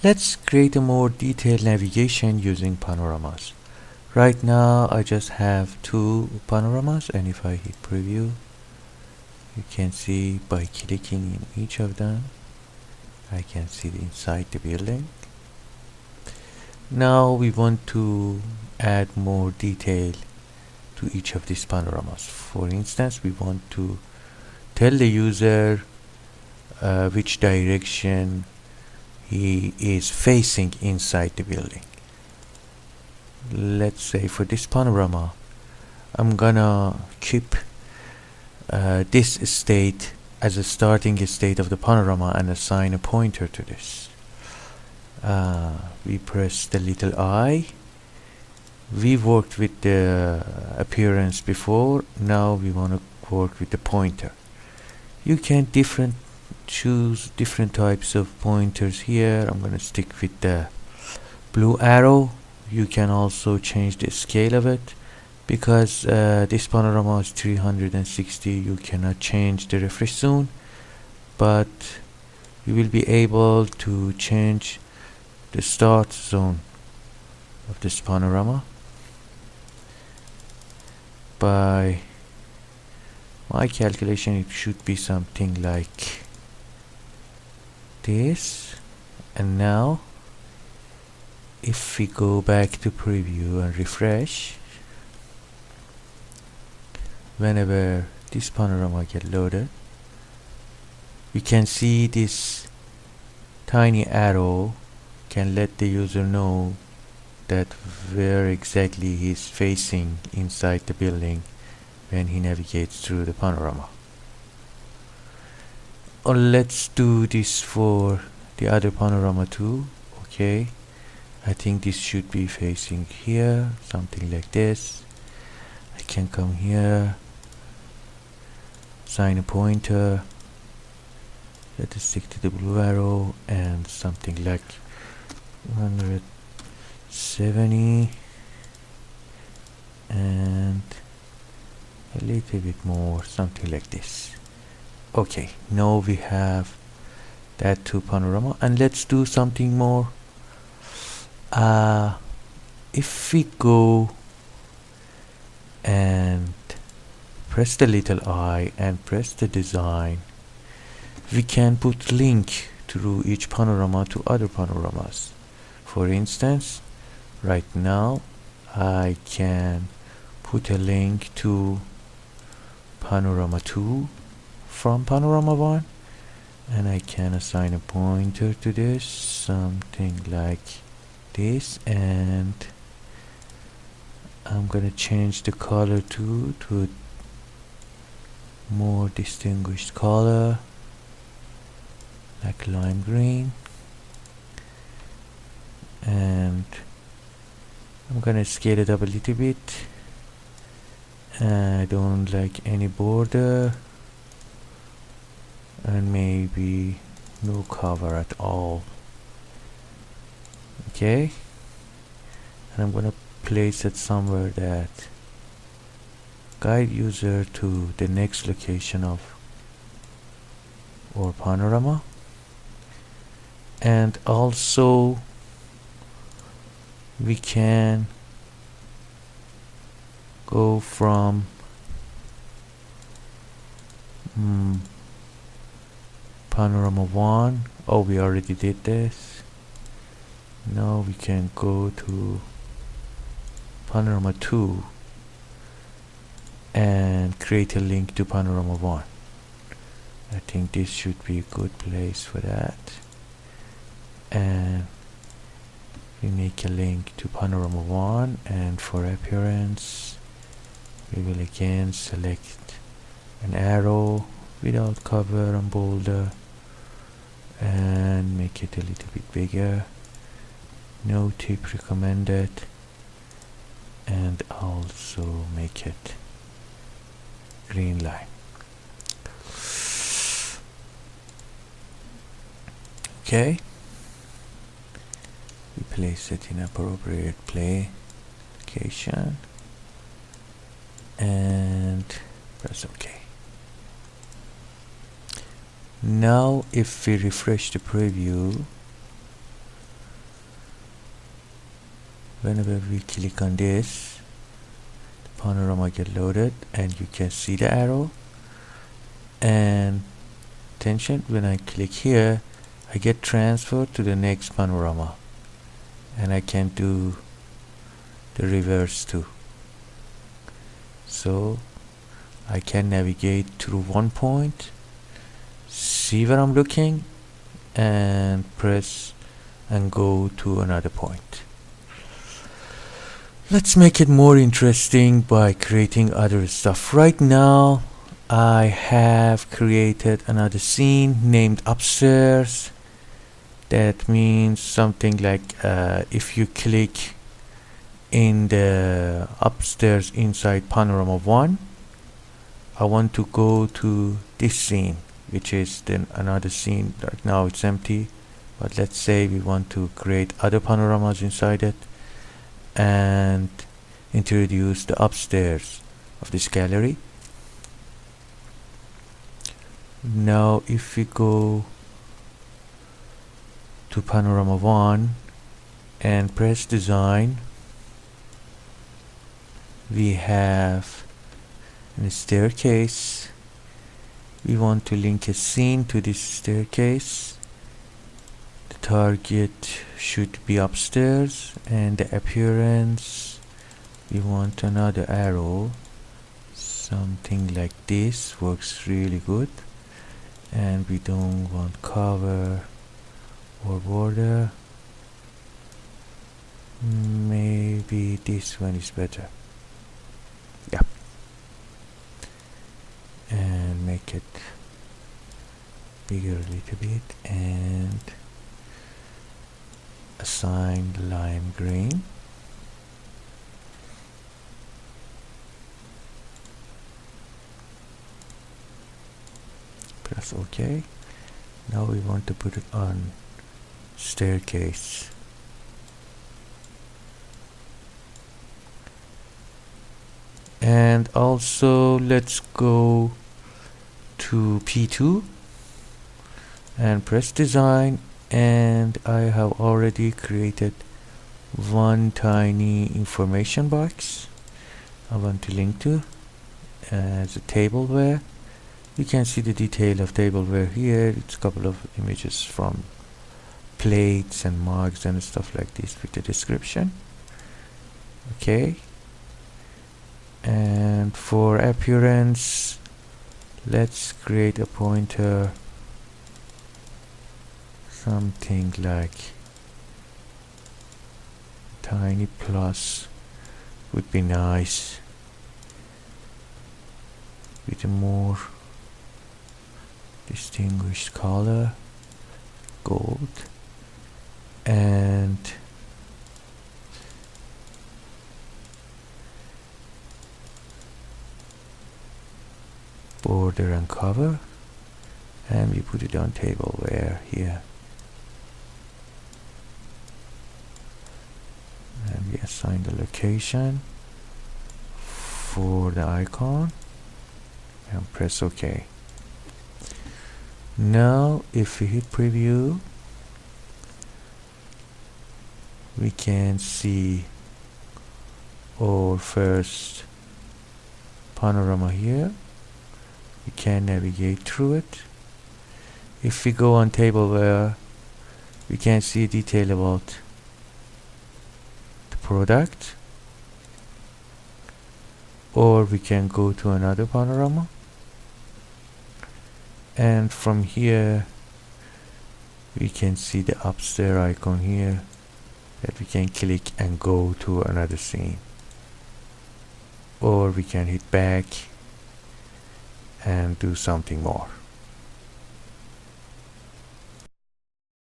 Let's create a more detailed navigation using panoramas. Right now I just have two panoramas, and if I hit preview, you can see by clicking in each of them I can see inside the building. Now we want to add more detail to each of these panoramas. For instance, we want to tell the user which direction he is facing inside the building. Let's say for this panorama I'm gonna keep this state as a starting state of the panorama and assign a pointer to this. We press the little I. We worked with the appearance before, now we want to work with the pointer. You can choose different types of pointers here. I'm gonna stick with the blue arrow. You can also change the scale of it. Because this panorama is 360, you cannot change the refresh zone, but you will be able to change the start zone of this panorama by my calculation. It should be something like this. And now if we go back to preview and refresh, whenever this panorama get loaded, we can see this tiny arrow can let the user know that where exactly he's facing inside the building when he navigates through the panorama. Or let's do this for the other panorama too. Okay, I think this should be facing here, something like this. I can come here, assign a pointer, let us stick to the blue arrow, and something like 170 and a little bit more, something like this. Okay, now we have that two panorama, and let's do something more. If we go and press the little I and press the design, we can put link through each panorama to other panoramas. For instance, right now I can put a link to panorama 2 from panorama 1, and I can assign a pointer to this, something like this, and I'm gonna change the color to a more distinguished color like lime green, and I'm gonna scale it up a little bit. I don't like any border, and maybe no cover at all. Okay, and I'm gonna place it somewhere that guide user to the next location of our panorama. And also we can go from panorama 1. Oh, we already did this. Now we can go to panorama 2 and create a link to panorama 1. I think this should be a good place for that. And we make a link to panorama 1, and for appearance we will again select an arrow without cover and border and make it a little bit bigger. No tip recommended, and also make it green line. Okay, we place it in appropriate location and press OK. Now if we refresh the preview, whenever we click on this, the panorama get loaded and you can see the arrow. And attention, when I click here, I get transferred to the next panorama, and I can do the reverse too. So I can navigate through one point, see where I'm looking, and press and go to another point. Let's make it more interesting by creating other stuff. Right now I have created another scene named upstairs. That means something like if you click in the upstairs inside panorama 1, I want to go to this scene, which is then another scene. Right now it's empty, but let's say we want to create other panoramas inside it and introduce the upstairs of this gallery. Now if we go to panorama 1 and press design, we have a staircase. We want to link a scene to this staircase. The target should be upstairs, and the appearance, we want another arrow. Something like this works really good. And we don't want cover or border. Maybe this one is better. Yeah. And make it bigger a little bit and assign lime green. Press OK. Now we want to put it on staircase. And also let's go to P2 and press design, and I have already created one tiny information box I want to link to as a tableware. You can see the detail of tableware here. It's a couple of images from plates and mugs and stuff like this with the description. Okay. And for appearance, let's create a pointer, something like tiny plus would be nice, with a more distinguished color, gold, and border and cover, and we put it on tableware here, and we assign the location for the icon and press OK. Now if we hit preview, we can see our first panorama here. We can navigate through it. If we go on tableware, we can see detail about the product, or we can go to another panorama, and from here we can see the upstairs icon here that we can click and go to another scene, or we can hit back and do something more.